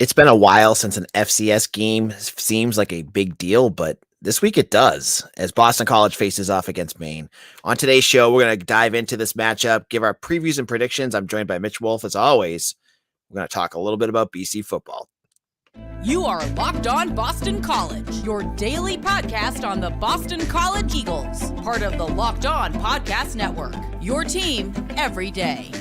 It's been a while since an FCS game seems like a big deal, but this week it does, as Boston College faces off against Maine. On today's show, we're going to dive into this matchup, give our previews and predictions. I'm joined by Mitch Wolf, as always. We're going to talk a little bit about BC football. You are Locked On Boston College, your daily podcast on the Boston College Eagles, part of the Locked On Podcast Network, your team every day.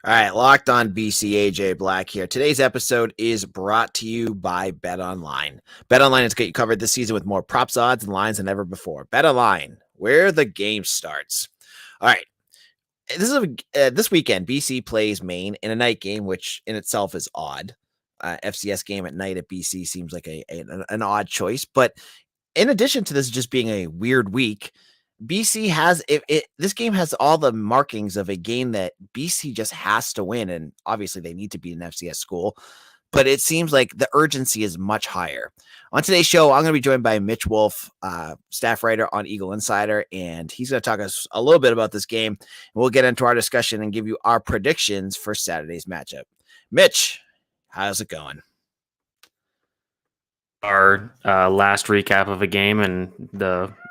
All right, Locked On BC, AJ Black here. Today's episode is brought to you by BetOnline. BetOnline has got you covered this season with more props, odds, and lines than ever before. BetOnline, where the game starts. All right, this weekend, BC plays Maine in a night game, which in itself is odd. FCS game at night at BC seems like an odd choice. But in addition to this just being a weird week, BC has this game has all the markings of a game that BC just has to win. And obviously they need to beat an FCS school, but it seems like the urgency is much higher. On today's show, I'm going to be joined by Mitch Wolf, staff writer on Eagle Insider, and he's going to talk us a little bit about this game. And we'll get into our discussion and give you our predictions for Saturday's matchup. Mitch, how's it going? Our last recap of a game, and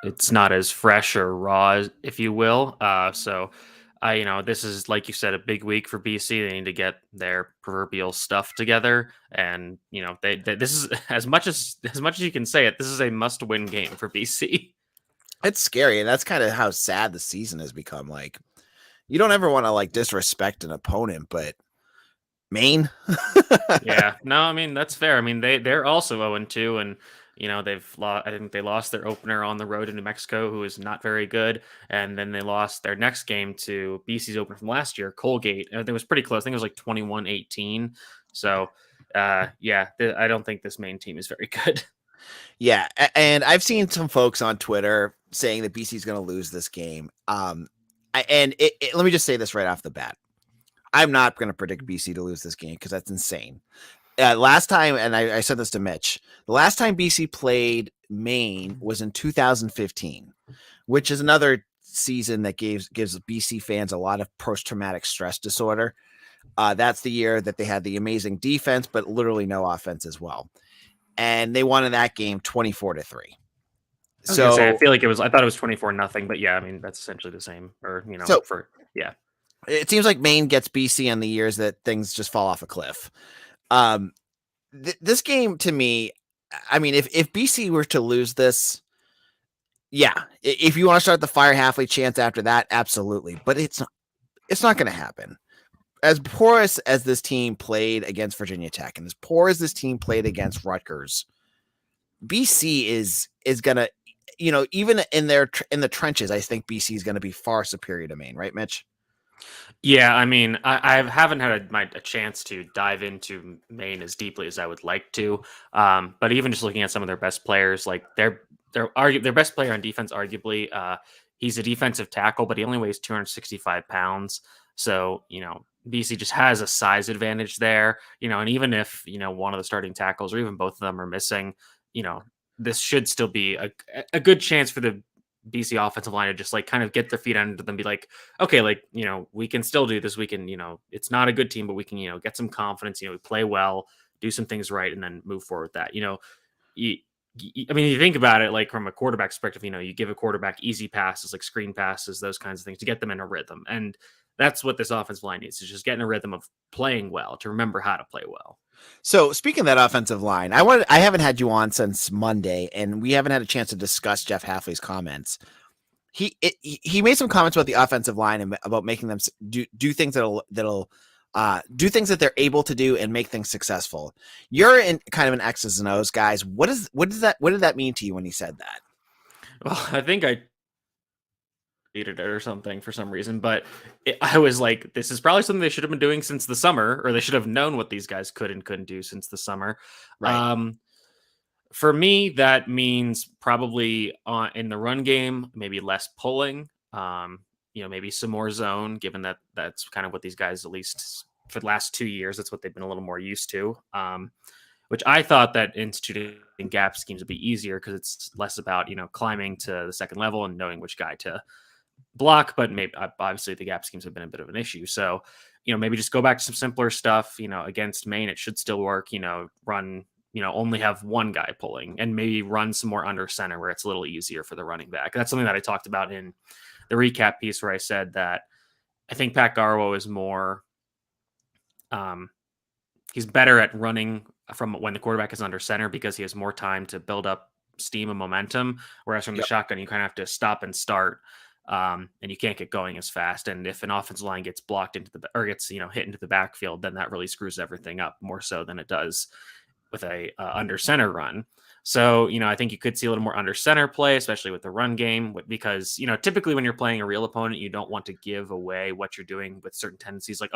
it's not as fresh or raw, if you will. This is, like you said, a big week for BC. They need to get their proverbial stuff together, and this is as much as you can say it. This is a must-win game for BC. It's scary, and that's kind of how sad the season has become. Like, you don't ever want to disrespect an opponent, but Maine. Yeah, no, I mean, that's fair. I mean, they're also 0-2, and I think they lost their opener on the road to New Mexico, who is not very good, and then they lost their next game to BC's opener from last year, Colgate. I think it was pretty close. I think it was like 21-18. So I don't think this Maine team is very good. Yeah, and I've seen some folks on Twitter saying that BC is going to lose this game. Let me just say this right off the bat. I'm not going to predict BC to lose this game because that's insane. Last time, and I said this to Mitch, the last time BC played Maine was in 2015, which is another season that gives BC fans a lot of post-traumatic stress disorder. That's the year that they had the amazing defense, but literally no offense as well. And they won in that game 24-3. So I feel like I thought it was 24-0, but yeah, I mean, that's essentially the same, It seems like Maine gets BC on the years that things just fall off a cliff. This game, to me, I mean, if BC were to lose this, yeah, if you want to start the fire Hafley chance after that, absolutely. But it's not going to happen. As porous as this team played against Virginia Tech, and as poor as this team played against Rutgers, BC is going to, even in the trenches, I think BC is going to be far superior to Maine, right, Mitch? Yeah, I mean, I haven't had a chance to dive into Maine as deeply as I would like to. But even just looking at some of their best players, like their best player on defense, arguably, he's a defensive tackle, but he only weighs 265 pounds. So, BC just has a size advantage there, and even if, one of the starting tackles or even both of them are missing, this should still be a good chance for the BC offensive line to just kind of get their feet under them, be like, okay, we can still do this. We can, it's not a good team, but we can, get some confidence, we play well, do some things right, and then move forward with that. I mean, you think about it, from a quarterback perspective, you give a quarterback easy passes, like screen passes, those kinds of things to get them in a rhythm. And that's what this offensive line needs, is just get in a rhythm of playing well, to remember how to play well. So speaking of that offensive line, I haven't had you on since Monday, and we haven't had a chance to discuss Jeff Hafley's comments. He made some comments about the offensive line and about making them do things that'll do things that they're able to do and make things successful. You're in kind of an X's and O's guys. What did that mean to you when he said that? Well, I think I deleted it or something for some reason, but I was like, this is probably something they should have been doing since the summer, or they should have known what these guys could and couldn't do since the summer. Right. For me, that means probably in the run game, maybe less pulling, maybe some more zone, given that that's kind of what these guys, at least for the last 2 years, that's what they've been a little more used to. which I thought that instituting gap schemes would be easier because it's less about, climbing to the second level and knowing which guy to block, but maybe obviously the gap schemes have been a bit of an issue. So, maybe just go back to some simpler stuff, against Maine, it should still work, run, only have one guy pulling and maybe run some more under center where it's a little easier for the running back. That's something that I talked about in the recap piece where I said that I think Pat Garwo is more, he's better at running from when the quarterback is under center because he has more time to build up steam and momentum. Whereas from the shotgun, you kind of have to stop and start, and you can't get going as fast. And if an offensive line gets blocked gets hit into the backfield, then that really screws everything up more so than it does with a under center run. So, I think you could see a little more under center play, especially with the run game, because, typically when you're playing a real opponent, you don't want to give away what you're doing with certain tendencies. Like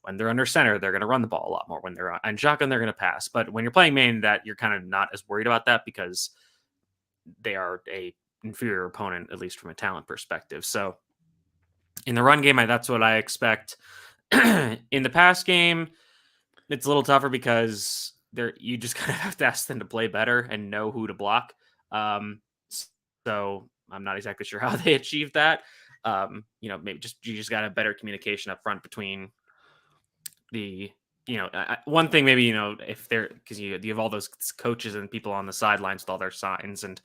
when they're under center, they're going to run the ball a lot more. When they're on shotgun, they're going to pass. But when you're playing Maine, that you're kind of not as worried about that because they are a inferior opponent, at least from a talent perspective. So in the run game, that's what I expect. In the pass game, it's a little tougher because you just kind of have to ask them to play better and know who to block. So I'm not exactly sure how they achieved that. Maybe you just got a better communication up front between the, one thing maybe, if they're, because you have all those coaches and people on the sidelines with all their signs and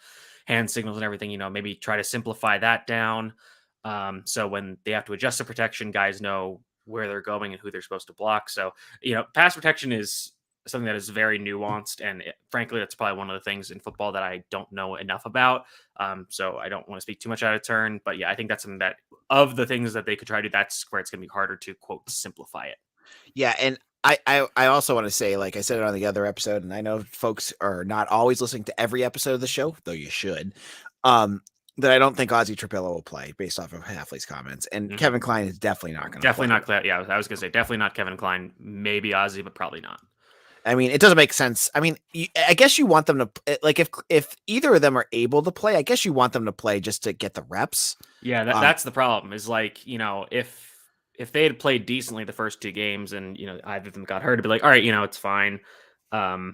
hand signals and everything, maybe try to simplify that down. So when they have to adjust the protection, guys know where they're going and who they're supposed to block. So, pass protection is something that is very nuanced. And frankly, that's probably one of the things in football that I don't know enough about. So I don't want to speak too much out of turn, but yeah, I think that's something that of the things that they could try to do, that's where it's going to be harder to quote, simplify it. Yeah. And I also want to say, like I said it on the other episode, and I know folks are not always listening to every episode of the show, though you should, that I don't think Ozzie Trapillo will play based off of Hafley's comments. And Kevin Klein is definitely not going to Definitely not. Yeah, I was going to say definitely not Kevin Klein, maybe Ozzie, but probably not. I mean, it doesn't make sense. I mean, I guess you want them to, like, if either of them are able to play, I guess you want them to play just to get the reps. Yeah, that's the problem is, like, if they had played decently the first two games and, either of them got hurt, it'd be like, all right, it's fine. We'll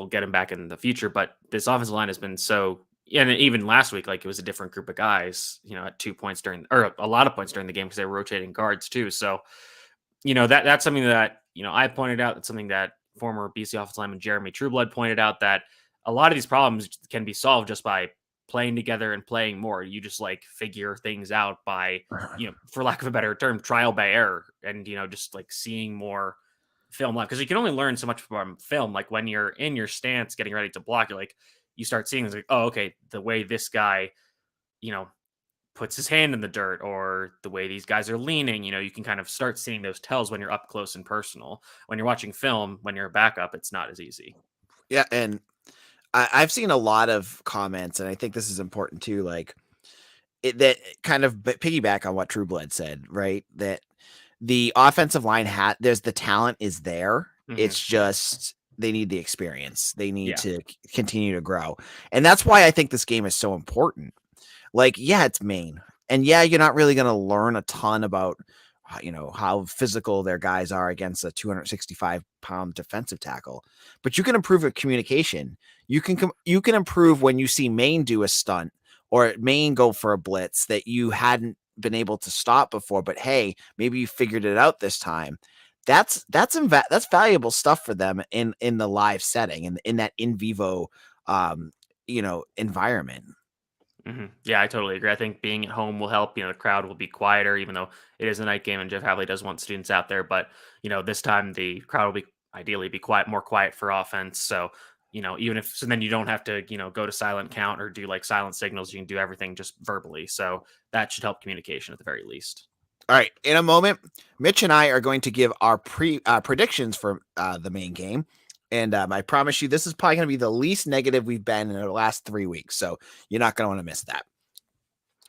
get him back in the future. But this offensive line has been so, and even last week, like, it was a different group of guys, at 2 points or a lot of points during the game because they were rotating guards too. So, that's something that, I pointed out. That's something that former BC offensive lineman Jeremy Trueblood pointed out, that a lot of these problems can be solved just by playing together and playing more. You just like figure things out by, for lack of a better term, trial by error, and, just like seeing more film live, because you can only learn so much from film. Like when you're in your stance getting ready to block, you start seeing things like, oh, okay, the way this guy, puts his hand in the dirt, or the way these guys are leaning, you can kind of start seeing those tells when you're up close and personal. When you're watching film, when you're a backup, it's not as easy. Yeah. And I've seen a lot of comments, and I think this is important too, like that kind of piggyback on what Trueblood said, right? That the offensive line there's the talent is there. Mm-hmm. It's just, they need the experience. They need to continue to grow. And that's why I think this game is so important. Like, yeah, it's Maine. And yeah, you're not really going to learn a ton about, how physical their guys are against a 265-pound defensive tackle, but you can improve your communication. You can improve when you see Maine do a stunt or Maine go for a blitz that you hadn't been able to stop before, but hey, maybe you figured it out this time. That's valuable stuff for them in the live setting and in that in vivo, environment. Mm-hmm. Yeah, I totally agree. I think being at home will help. The crowd will be quieter, even though it is a night game and Jeff Hafley does want students out there. But, this time the crowd will ideally be more quiet for offense. So, so then you don't have to, go to silent count or do like silent signals. You can do everything just verbally. So that should help communication at the very least. All right. In a moment, Mitch and I are going to give our predictions for the Maine game. And I promise you, this is probably going to be the least negative we've been in the last 3 weeks. So you're not going to want to miss that.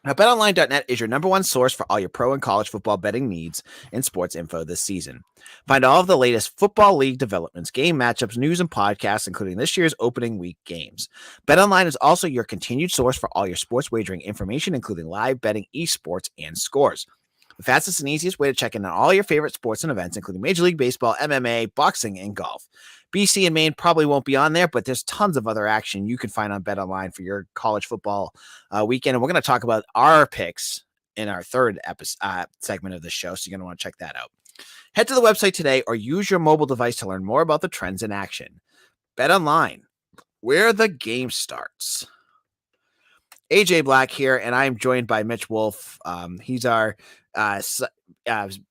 Now, BetOnline.net is your number one source for all your pro and college football betting needs and sports info this season. Find all of the latest football league developments, game matchups, news, and podcasts, including this year's opening week games. BetOnline is also your continued source for all your sports wagering information, including live betting, esports, and scores. the fastest and easiest way to check in on all your favorite sports and events, including Major League Baseball, MMA, boxing, and golf. BC and Maine probably won't be on there, but there's tons of other action you can find on BetOnline for your college football weekend. And we're going to talk about our picks in our third segment of the show, so you're going to want to check that out. Head to the website today or use your mobile device to learn more about the trends in action. BetOnline, where the game starts. AJ Black here, and I'm joined by Mitch Wolf. He's our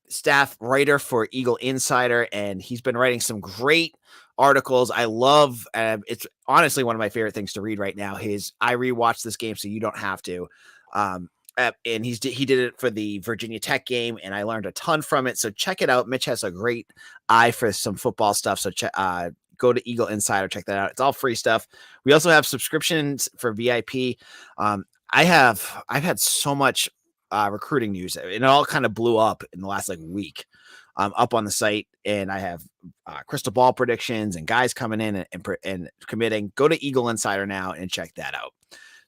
staff writer for Eagle Insider, and he's been writing some great articles. I love, it's honestly one of my favorite things to read right now. I rewatched this game so you don't have to. And he did it for the Virginia Tech game, and I learned a ton from it. So check it out. Mitch has a great eye for some football stuff. So go to Eagle Insider, check that out. It's all free stuff. We also have subscriptions for VIP. I've had so much recruiting news, and it all kind of blew up in the last week up on the site. And I have crystal ball predictions and guys coming in and committing. Go to Eagle Insider now and check that out.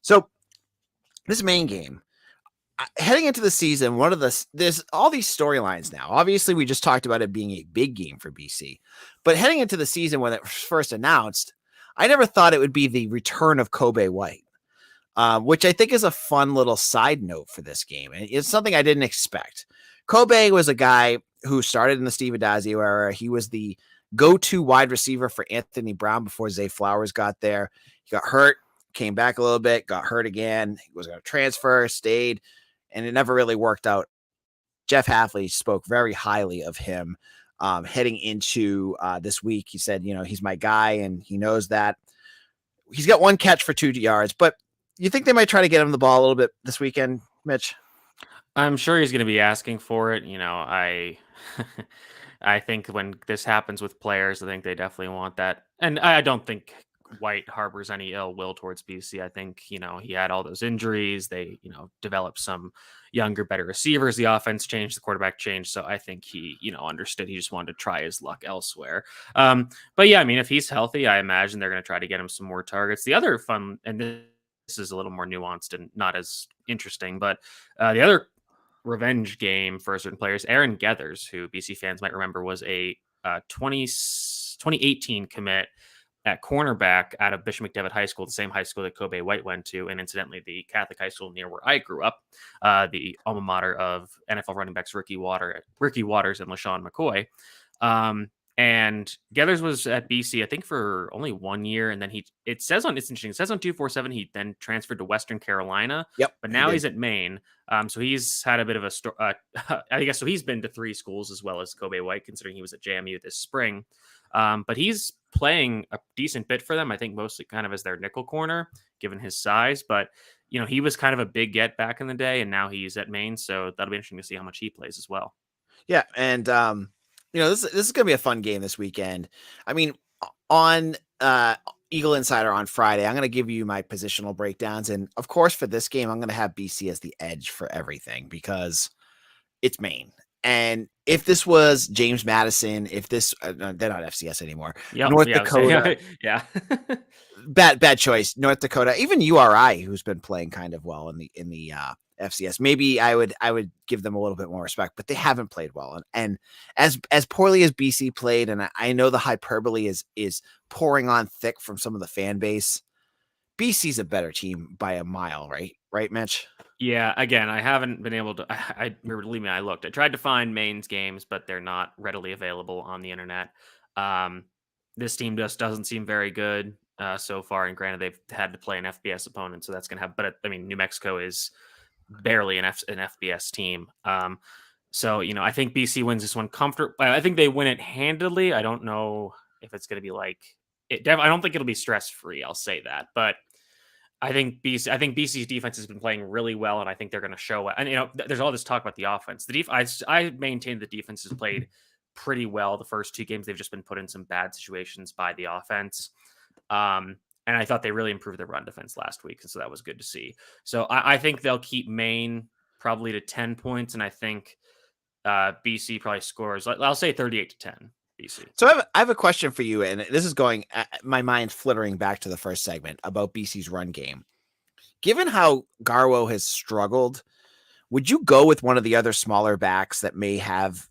So this Maine game, heading into the season, there's all these storylines now. Obviously, we just talked about it being a big game for BC, but heading into the season when it was first announced, I never thought it would be the return of Kobe White, which I think is a fun little side note for this game. And it's something I didn't expect. Kobe was a guy who started in the Steve Addazio era. He was the go-to wide receiver for Anthony Brown before Zay Flowers got there. He got hurt, came back a little bit, got hurt again. He was going to transfer, stayed, and it never really worked out. Jeff Hafley spoke very highly of him heading into this week. He said, he's my guy, and he knows that. He's got one catch for 2 yards, but you think they might try to get him the ball a little bit this weekend, Mitch? I'm sure he's going to be asking for it. I think when this happens with players, I think they definitely want that. And I don't think White harbors any ill will towards BC. I think, he had all those injuries. They, developed some younger, better receivers. The offense changed, the quarterback changed. So I think he, understood he just wanted to try his luck elsewhere. But yeah, if he's healthy, I imagine they're going to try to get him some more targets. The other fun, and this is a little more nuanced and not as interesting, but the other revenge game for certain players, Aaron Gethers, who BC fans might remember was a 2018 commit at cornerback out of Bishop McDevitt High School, the same high school that Kobe White went to, and incidentally, the Catholic high school near where I grew up, the alma mater of NFL running backs Ricky Waters and LaShawn McCoy. And Gethers was at BC, I think, for only 1 year, and then it says on 247 he then transferred to Western Carolina. Yep, but now he's at Maine. So he's had a bit of a I guess so. He's been to 3 schools as well as Kobe White, considering he was at JMU this spring. But he's playing a decent bit for them. I think mostly kind of as their nickel corner, given his size. But he was kind of a big get back in the day, and now he's at Maine. So that'll be interesting to see how much he plays as well. Yeah, and this is going to be a fun game this weekend. On Eagle Insider on Friday, I'm going to give you my positional breakdowns. And of course, for this game, I'm going to have BC as the edge for everything because it's Maine. And if this was James Madison, if this, they're not FCS anymore. Yep, North Dakota. Yeah. bad choice. North Dakota, even URI, who's been playing kind of well in the FCS. Maybe I would give them a little bit more respect, but they haven't played well. And as poorly as BC played, and I know the hyperbole is pouring on thick from some of the fan base, BC's a better team by a mile, right? Right, Mitch? Yeah, again, I haven't been able to. Believe me, I looked. I tried to find Maine's games, but they're not readily available on the internet. This team just doesn't seem very good so far. And granted, they've had to play an FBS opponent, so that's going to have. But New Mexico is barely an FBS team. So I think BC wins this one comfortably. I think they win it handily. I don't know if it's going to be like it. I don't think it'll be stress free. I'll say that, but. I think BC's defense has been playing really well, and I think they're going to show it. And there's all this talk about the offense. I maintain the defense has played pretty well the first 2 games. They've just been put in some bad situations by the offense, and I thought they really improved their run defense last week, and so that was good to see. So I think they'll keep Maine probably to 10 points, and I think BC probably scores. I'll say 38-10. BC. So I have a question for you, and this is going, my mind's flittering back to the first segment about BC's run game. Given how Garwo has struggled, would you go with one of the other smaller backs that may have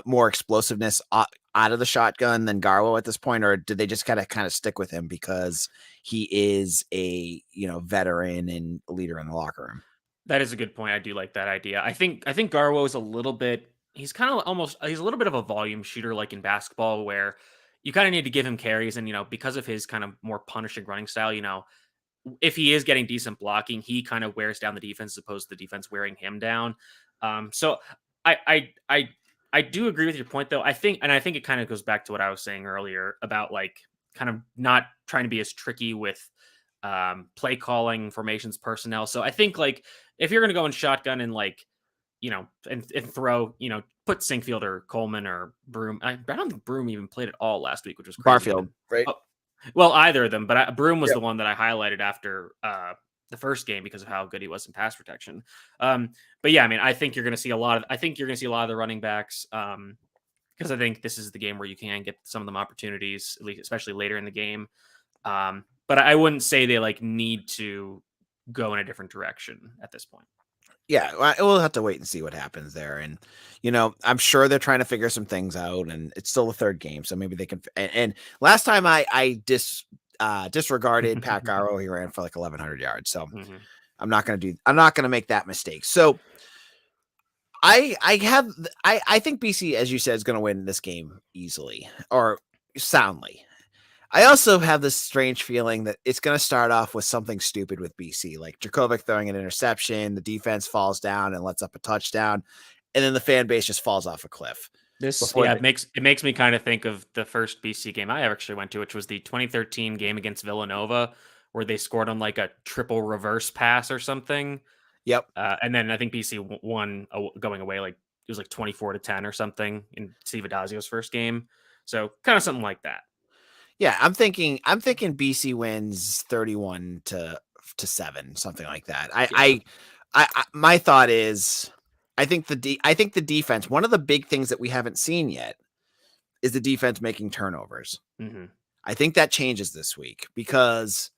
more explosiveness out of the shotgun than Garwo at this point, or did they just kind of stick with him because he is a veteran and leader in the locker room? That is a good point. I do like that idea. I think Garwo is a little bit. He's kind of almost. He's a little bit of a volume shooter, like in basketball, where you kind of need to give him carries, and because of his kind of more punishing running style, if he is getting decent blocking, he kind of wears down the defense as opposed to the defense wearing him down. So I do agree with your point though. I think it kind of goes back to what I was saying earlier about like kind of not trying to be as tricky with play calling, formations, personnel. So I think like if you're going to go in shotgun and like and throw put Sinkfield or Coleman or Broom. I don't think Broom even played at all last week, which was crazy. Barfield, right? Oh, well, either of them, but Broom was the one that I highlighted after the first game because of how good he was in pass protection. But yeah, I mean, I think you're going to see a lot of the running backs because I think this is the game where you can get some of them opportunities, at least especially later in the game. But I wouldn't say they like need to go in a different direction at this point. Yeah, we'll have to wait and see what happens there. And, I'm sure they're trying to figure some things out, and it's still the third game. So maybe they can. And last time I disregarded Pat Garwo, he ran for like 1,100 yards. So I'm not going to make that mistake. So I think BC, as you said, is going to win this game easily or soundly. I also have this strange feeling that it's going to start off with something stupid with BC, like Djokovic throwing an interception, the defense falls down and lets up a touchdown, and then the fan base just falls off a cliff. It makes me kind of think of the first BC game I actually went to, which was the 2013 game against Villanova, where they scored on like a triple reverse pass or something. Yep. And then I think BC won going away, like it was like 24-10 or something in Steve Adazio's first game. So kind of something like that. Yeah, I'm thinking BC wins 31-7, something like that. I my thought is I think the defense, one of the big things that we haven't seen yet is the defense making turnovers. Mm-hmm. I think that changes this week because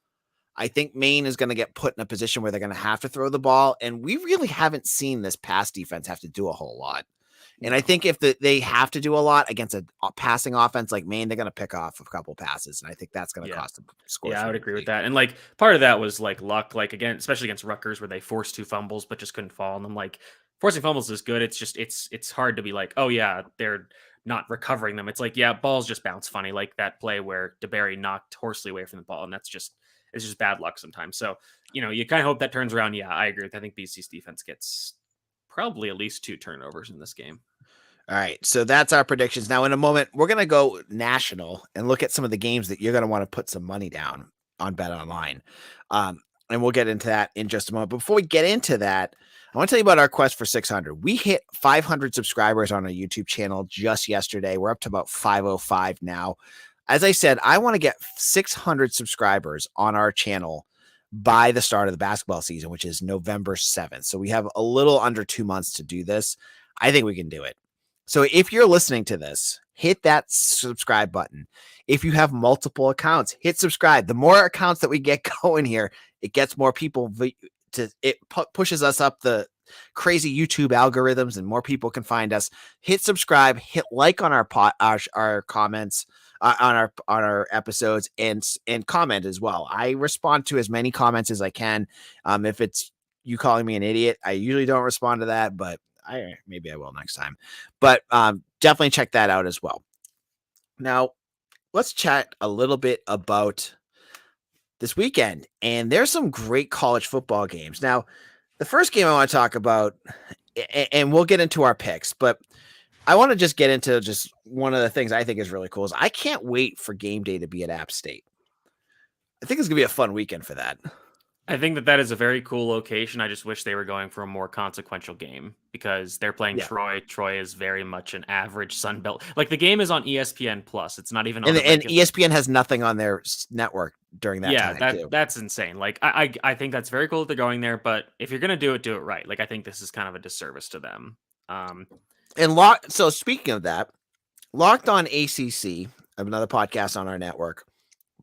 I think Maine is going to get put in a position where they're going to have to throw the ball, and we really haven't seen this pass defense have to do a whole lot. And I think if they have to do a lot against a passing offense like Maine, they're going to pick off a couple passes. And I think that's going to cost them scores. Yeah, I would agree with that. And like part of that was like luck, like again, especially against Rutgers where they forced 2 fumbles, but just couldn't fall. And I'm like, forcing fumbles is good. It's just, it's hard to be like, oh yeah, they're not recovering them. It's like, yeah, balls just bounce funny. Like that play where DeBerry knocked Horsley away from the ball. And it's just bad luck sometimes. So, you kind of hope that turns around. Yeah, I agree. I think BC's defense gets probably at least 2 turnovers in this game. All right, so that's our predictions. Now, in a moment, we're going to go national and look at some of the games that you're going to want to put some money down on BetOnline. And we'll get into that in just a moment. But before we get into that, I want to tell you about our quest for 600. We hit 500 subscribers on our YouTube channel just yesterday. We're up to about 505 now. As I said, I want to get 600 subscribers on our channel by the start of the basketball season, which is November 7th. So we have a little under 2 months to do this. I think we can do it. So if you're listening to this, hit that subscribe button. If you have multiple accounts, hit subscribe. The more accounts that we get going here, it gets more people pushes us up the crazy YouTube algorithms and more people can find us. Hit subscribe, hit like on our comments on our episodes and comment as well. I respond to as many comments as I can. If it's you calling me an idiot, I usually don't respond to that, but maybe I will next time, but definitely check that out as well. Now let's chat a little bit about this weekend, and there's some great college football games. Now, the first game I want to talk about, and we'll get into our picks, but I want to just get into just one of the things I think is really cool is I can't wait for game day to be at App State. I think it's gonna be a fun weekend for that. I think that is a very cool location. I just wish they were going for a more consequential game because they're playing Troy. Troy is very much an average Sun Belt. Like the game is on ESPN Plus. It's not even on and ESPN has nothing on their network during that time. Yeah, that's insane. Like I think that's very cool that they're going there, but if you're gonna do it right. Like I think this is kind of a disservice to them. So speaking of that, Locked On ACC, another podcast on our network,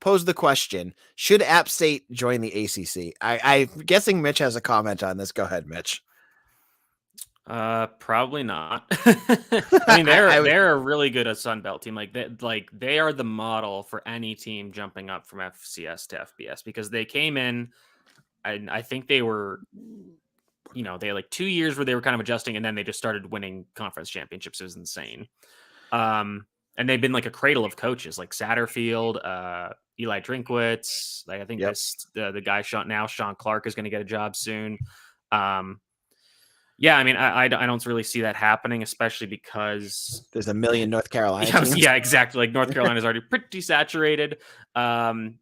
posed the question, should App State join the ACC? I'm guessing Mitch has a comment on this. Go ahead, Mitch. Probably not. I mean, I was they're a really good Sun Belt team. They are the model for any team jumping up from FCS to FBS because they came in, and I think they were, they had like 2 years where they were kind of adjusting, and then they just started winning conference championships. It was insane. And they've been like a cradle of coaches like Satterfield, Eli Drinkwitz. Like I think Yep. the guy Sean Clark is going to get a job soon. Yeah, I mean, I don't really see that happening, especially because there's a million North Carolina teams. yeah, exactly. Like North Carolina is already pretty saturated, and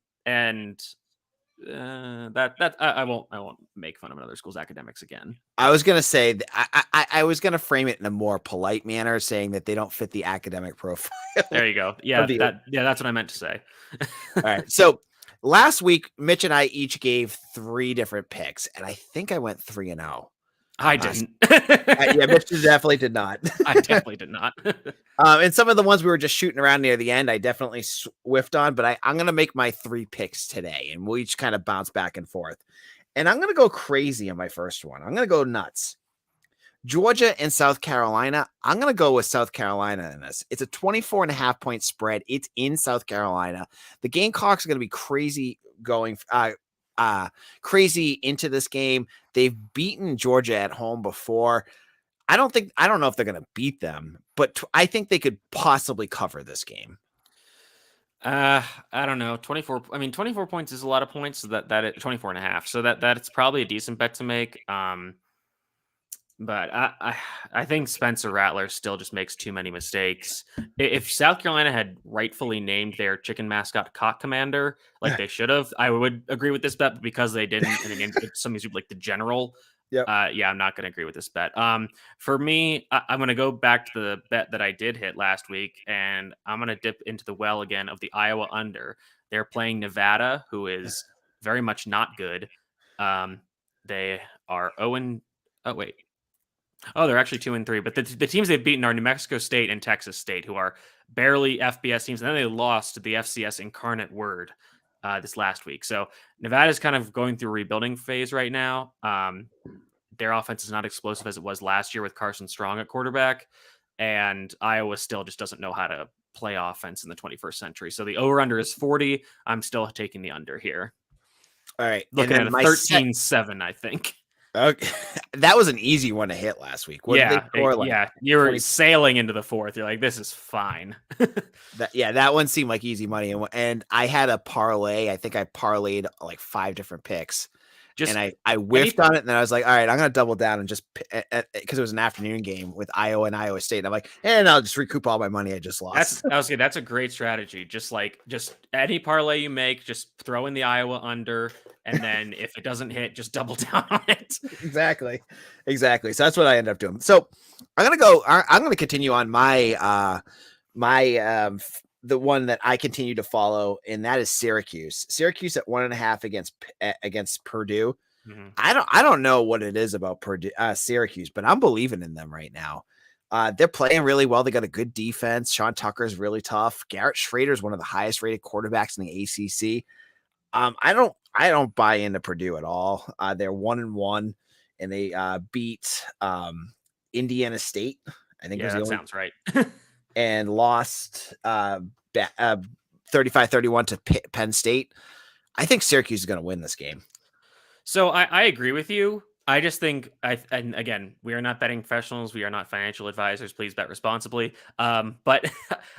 that I won't make fun of another school's academics again. I was gonna say I was gonna frame it in a more polite manner, saying that they don't fit the academic profile. There you go. Yeah, that's what I meant to say. All right, so last week Mitch and I each gave 3 different picks, and I think I went 3-0. I didn't. Yeah, Mitch definitely did not. I definitely did not. And some of the ones we were just shooting around near the end, I definitely whiffed on, but I'm going to make my 3 picks today, and we'll each kind of bounce back and forth. And I'm going to go crazy on my first one. I'm going to go nuts. Georgia and South Carolina. I'm going to go with South Carolina in this. It's a 24.5 point spread. It's in South Carolina. The Gamecocks are going to be crazy crazy into this game. They've beaten Georgia at home before. I don't know if they're going to beat them, but I think they could possibly cover this game. I don't know. 24. I mean, 24 points is a lot of points. So that 24 and a half. So that's probably a decent bet to make. But I think Spencer Rattler still just makes too many mistakes. If South Carolina had rightfully named their chicken mascot Cock Commander, like they should have, I would agree with this bet. But because they didn't, and they named something like the General, yep. Yeah, I'm not going to agree with this bet. For me, I'm going to go back to the bet that I did hit last week, and I'm going to dip into the well again of the Iowa under. They're playing Nevada, who is very much not good. They are 0. Oh wait. Oh, they're actually 2-3. But the teams they've beaten are New Mexico State and Texas State, who are barely FBS teams. And then they lost to the FCS Incarnate Word this last week. So Nevada's kind of going through a rebuilding phase right now. Their offense is not explosive as it was last year with Carson Strong at quarterback. And Iowa still just doesn't know how to play offense in the 21st century. So the over-under is 40. I'm still taking the under here. All right. Looking at a 13-7, I think. Okay. That was an easy one to hit last week. Yeah, you were sailing into the 4th. You're like, this is fine. That one seemed like easy money. And I had a parlay. I think I parlayed like 5 different picks. And I whiffed on it, and then I was like, all right, I'm going to double down and just because it was an afternoon game with Iowa and Iowa State. And I'm like, and I'll just recoup all my money I just lost. That's a great strategy. Just any parlay you make, just throw in the Iowa under, and then if it doesn't hit, just double down on it. Exactly. So that's what I ended up doing. So I'm going to continue on my the one that I continue to follow, and that is Syracuse. Syracuse at 1.5 against Purdue. Mm-hmm. I don't know what it is about Syracuse, but I'm believing in them right now. They're playing really well. They got a good defense. Sean Tucker is really tough. Garrett Schrader is one of the highest rated quarterbacks in the ACC. I don't buy into Purdue at all. They're 1-1, and they beat Indiana State. I think sounds right. And lost 35-31 to Penn State. I think Syracuse is going to win this game. So I agree with you. I just think, and again, we are not betting professionals. We are not financial advisors. Please bet responsibly. But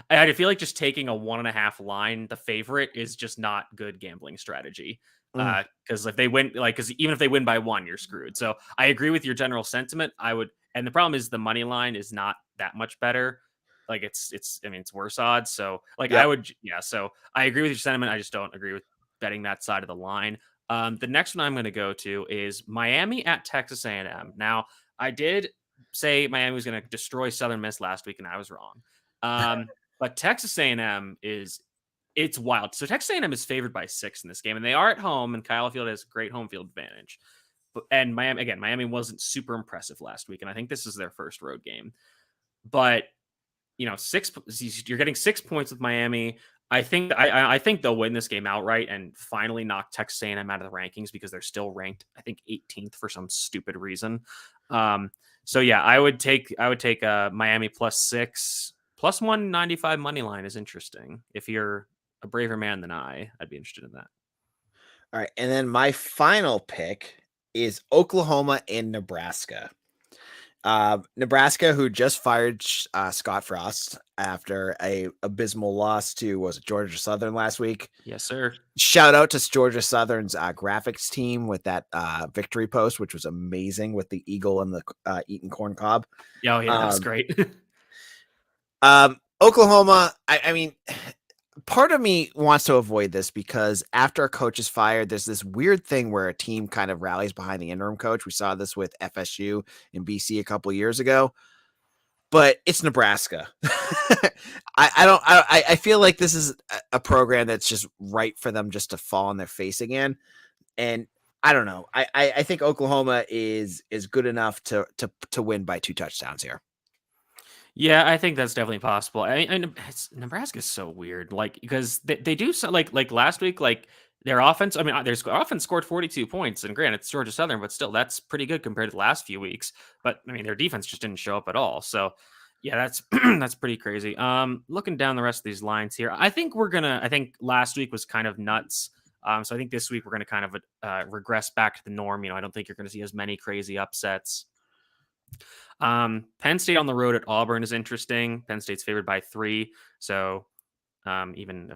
I feel like just taking a 1.5 line, the favorite, is just not good gambling strategy. Because if they win, because even if they win by 1, you're screwed. So I agree with your general sentiment. And the problem is the money line is not that much better. Like it's worse odds. So so I agree with your sentiment. I just don't agree with betting that side of the line. The next one I'm going to go to is Miami at Texas A&M. Now, I did say Miami was going to destroy Southern Miss last week, and I was wrong. But Texas A&M it's wild. So Texas A&M is favored by 6 in this game, and they are at home, and Kyle Field has a great home field advantage. And Miami wasn't super impressive last week, and I think this is their first road game. But you're getting 6 points with Miami. I think they'll win this game outright and finally knock Texas A&M out of the rankings because they're still ranked, I think, 18th for some stupid reason. So yeah, I would take Miami +6, +195 money line is interesting. If you're a braver man than I'd be interested in that. All right, and then my final pick is Oklahoma and Nebraska. Nebraska, who just fired Scott Frost after a abysmal loss to Georgia Southern last week. Yes, sir. Shout out to Georgia Southern's graphics team with that victory post, which was amazing with the eagle and the eating corn cob. Oh yeah, that's great. Oklahoma, I mean, part of me wants to avoid this because after a coach is fired, there's this weird thing where a team kind of rallies behind the interim coach. We saw this with FSU and BC a couple of years ago, but it's Nebraska. I feel like this is a program that's just right for them just to fall on their face again. And I don't know. I think Oklahoma is good enough to win by 2 touchdowns here. Yeah, I think that's definitely possible. Nebraska's so weird, like because they do so like last week, like their offense. I mean, their offense scored 42 points, and granted, it's Georgia Southern, but still, that's pretty good compared to the last few weeks. But I mean, their defense just didn't show up at all. So yeah, that's that's pretty crazy. Looking down the rest of these lines here, I think last week was kind of nuts. So I think this week we're gonna kind of regress back to the norm. I don't think you're gonna see as many crazy upsets. Penn State on the road at Auburn is interesting. Penn State's favored by 3, so even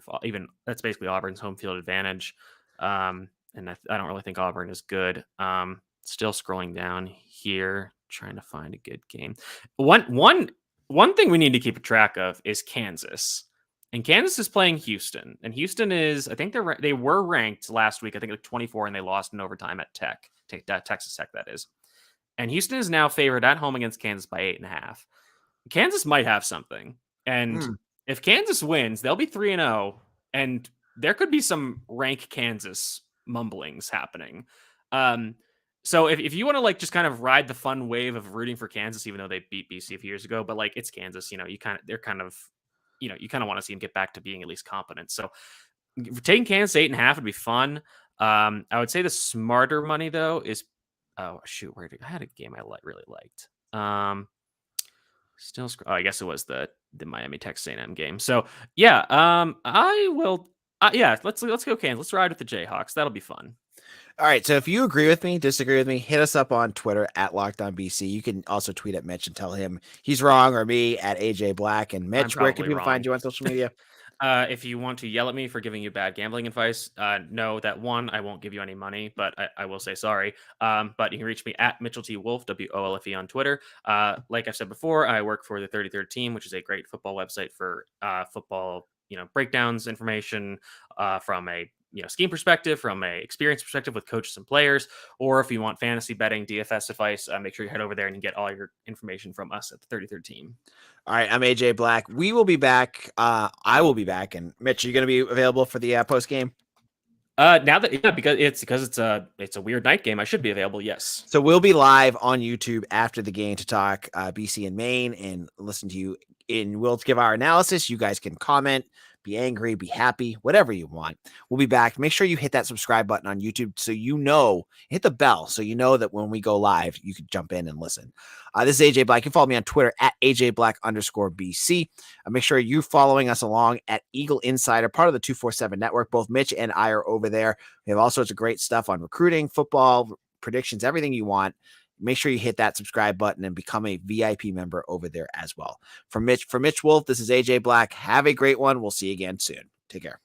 that's basically Auburn's home field advantage. And I don't really think Auburn is good. Still scrolling down here, trying to find a good game. One thing we need to keep track of is Kansas, and Kansas is playing Houston, and Houston is, I think they were ranked last week, I think like 24, and they lost in overtime at Texas Tech, that is. And Houston is now favored at home against Kansas by 8.5. Kansas might have something. And if Kansas wins, they'll be 3-0. And there could be some rank Kansas mumblings happening. So if you want to like just kind of ride the fun wave of rooting for Kansas, even though they beat BC a few years ago, but like it's Kansas, you kind of want to see them get back to being at least competent. So taking Kansas 8.5 would be fun. I would say the smarter money though is, oh shoot, I had a game I really liked. I guess it was the Miami Texas A&M game. So yeah, I will. Let's go Kansas. Let's ride with the Jayhawks. That'll be fun. All right. So if you agree with me, disagree with me, hit us up on Twitter at LockedOnBC. You can also tweet at Mitch and tell him he's wrong, or me at AJ Black. And Mitch, where can people find you on social media? If you want to yell at me for giving you bad gambling advice, know that I won't give you any money, but I will say sorry. But you can reach me at Mitchell T. Wolf, WOLFE on Twitter. Like I've said before, I work for the 33rd Team, which is a great football website for football, breakdowns, information from a scheme perspective, from a experience perspective with coaches and players. Or if you want fantasy betting, DFS advice, make sure you head over there and you get all your information from us at the 33rd Team. All right, I'm AJ Black. We will be back. I will be back. And Mitch, are you going to be available for the post game? Because it's a weird night game, I should be available. Yes. So we'll be live on YouTube after the game to talk BC and Maine and listen to you. And we'll give our analysis. You guys can comment, be angry, be happy, whatever you want. We'll be back. Make sure you hit that subscribe button on YouTube so hit the bell so you know that when we go live, you can jump in and listen. This is AJ Black. You can follow me on Twitter at AJBlack_BC. Make sure you're following us along at Eagle Insider, part of the 247 network. Both Mitch and I are over there. We have all sorts of great stuff on recruiting, football, predictions, everything you want. Make sure you hit that subscribe button and become a VIP member over there as well. For Mitch Wolf, this is AJ Black. Have a great one. We'll see you again soon. Take care.